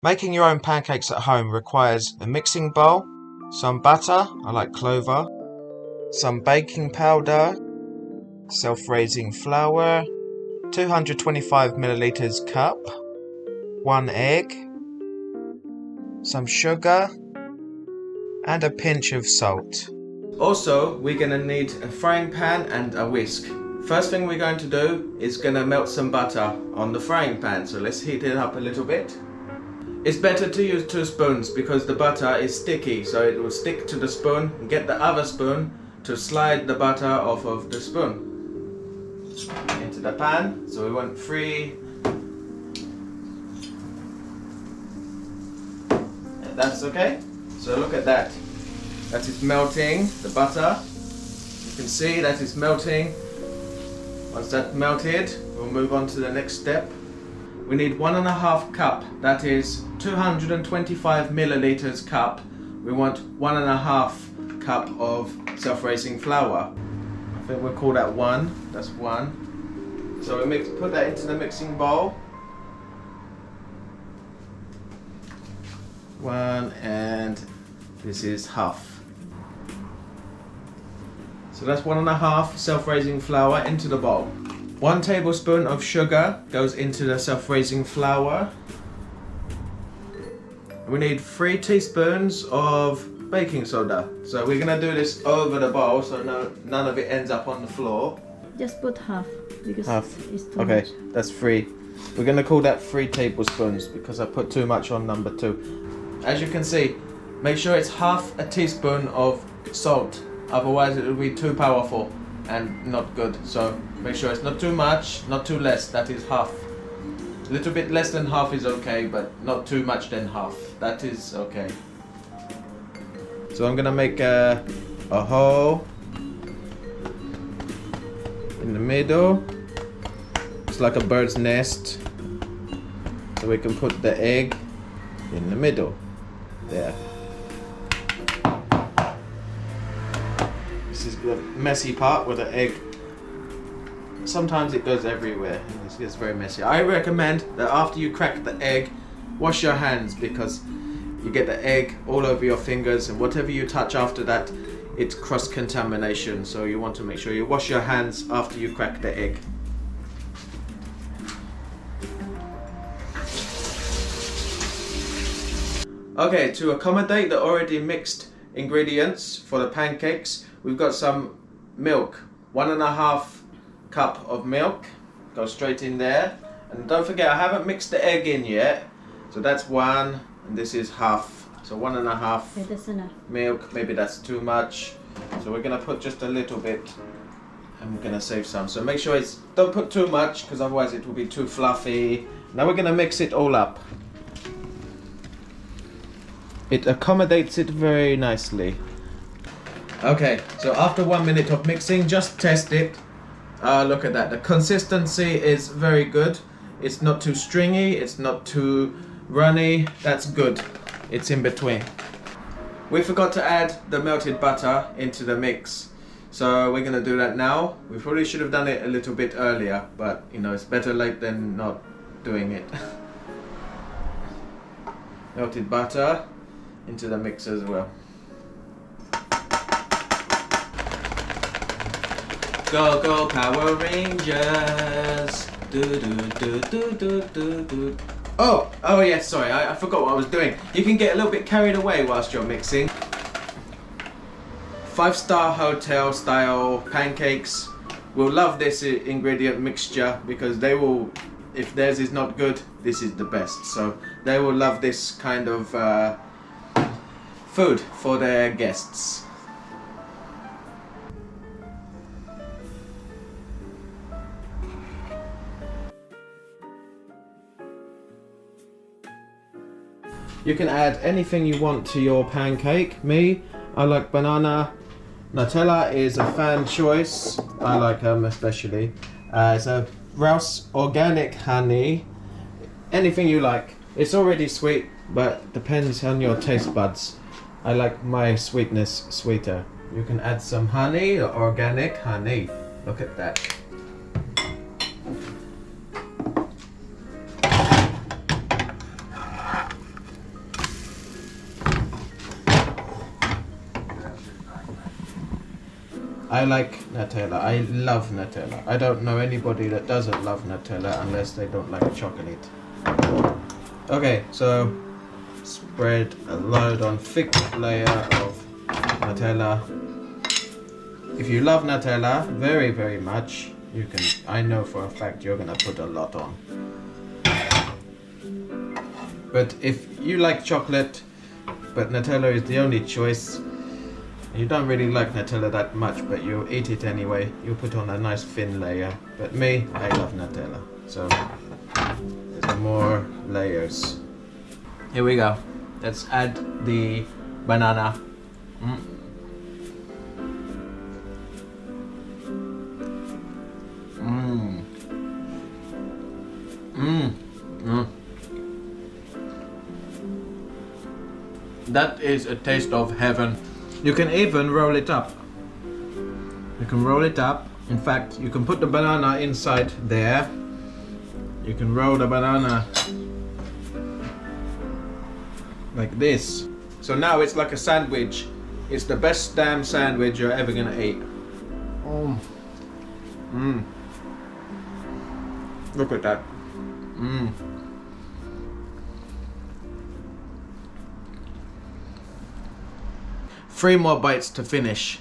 Making your own pancakes at home requires a mixing bowl, some butter, I like clover, some baking powder, self-raising flour, 225 milliliters cup, 1 egg, some sugar, and a pinch of salt. Also, we're gonna need a frying pan and a whisk. First thing we're going to do is gonna melt some butter on the frying pan, so let's heat it up a little bit. It's better to use 2 spoons because the butter is sticky, so it will stick to the spoon and get the other spoon to slide the butter off of the spoon into the pan. So we want 3. That's okay. So look at that. That is melting, the butter. You can see that is melting. Once that's melted, we'll move on to the next step. We need 1.5 cup, that is 225 milliliters cup. We want 1.5 cup of self-raising flour. I think we'll call that 1, that's 1. So we put that into the mixing bowl. 1, and this is half. So that's 1.5 self-raising flour into the bowl. 1 tablespoon of sugar goes into the self-raising flour. We need 3 teaspoons of baking soda. So we're gonna do this over the bowl so none of it ends up on the floor. Just put half because it's too okay, much. that's 3. We're gonna call that 3 tablespoons because I put too much on number 2. As you can see, make sure it's half a teaspoon of salt, otherwise it will be too powerful and not good. So make sure it's not too much, not too less, that is half. A little bit less than half is okay, but not too much than half. That is okay. So I'm gonna make a hole in the middle. It's like a bird's nest. So we can put the egg in the middle. There. This is the messy part with the egg. Sometimes it goes everywhere and it gets very messy. I recommend that after you crack the egg, wash your hands because you get the egg all over your fingers, and whatever you touch after that, it's cross-contamination. So you want to make sure you wash your hands after you crack the egg. Okay, to accommodate the already mixed ingredients for the pancakes, we've got some milk, 1.5 cup of milk, go straight in there. And don't forget, I haven't mixed the egg in yet, so that's 1 and this is half, so 1.5 Okay, that's enough. milk. Maybe that's too much, so we're gonna put just a little bit and we're gonna save some. So make sure don't put too much because otherwise it will be too fluffy. Now we're gonna mix it all up. It accommodates it very nicely. Okay, so after 1 minute of mixing, just test it. Look at that, the consistency is very good. It's not too stringy, it's not too runny, that's good. It's in between. We forgot to add the melted butter into the mix. So we're gonna do that now. We probably should have done it a little bit earlier, but you know, it's better late than not doing it. Melted butter into the mix as well. Go go Power Rangers! Do do do do do do do. Oh yes, sorry, I forgot what I was doing. You can get a little bit carried away whilst you're mixing. 5-star hotel style pancakes will love this ingredient mixture because they will, if theirs is not good, this is the best. So they will love this kind of food for their guests. You can add anything you want to your pancake. I like banana. Nutella is a fan choice. I like them especially. It's a Rouse organic honey. Anything you like. It's already sweet, but depends on your taste buds. I like my sweetness sweeter. You can add some honey, organic honey. Look at that. I like Nutella. I love Nutella. I don't know anybody that doesn't love Nutella unless they don't like chocolate. Okay, so spread a load on thick layer of Nutella. If you love Nutella very, very much, you can, I know for a fact you're gonna put a lot on. But if you like chocolate, but Nutella is the only choice, you don't really like Nutella that much, but you eat it anyway, you put on a nice thin layer. But me, I love Nutella, so there's more layers. Here we go. Let's add the banana. That is a taste of heaven. You can even roll it up. You can roll it up. In fact, you can put the banana inside there. You can roll the banana like this. So now it's like a sandwich. It's the best damn sandwich you're ever gonna eat. Look at that. 3 more bites to finish.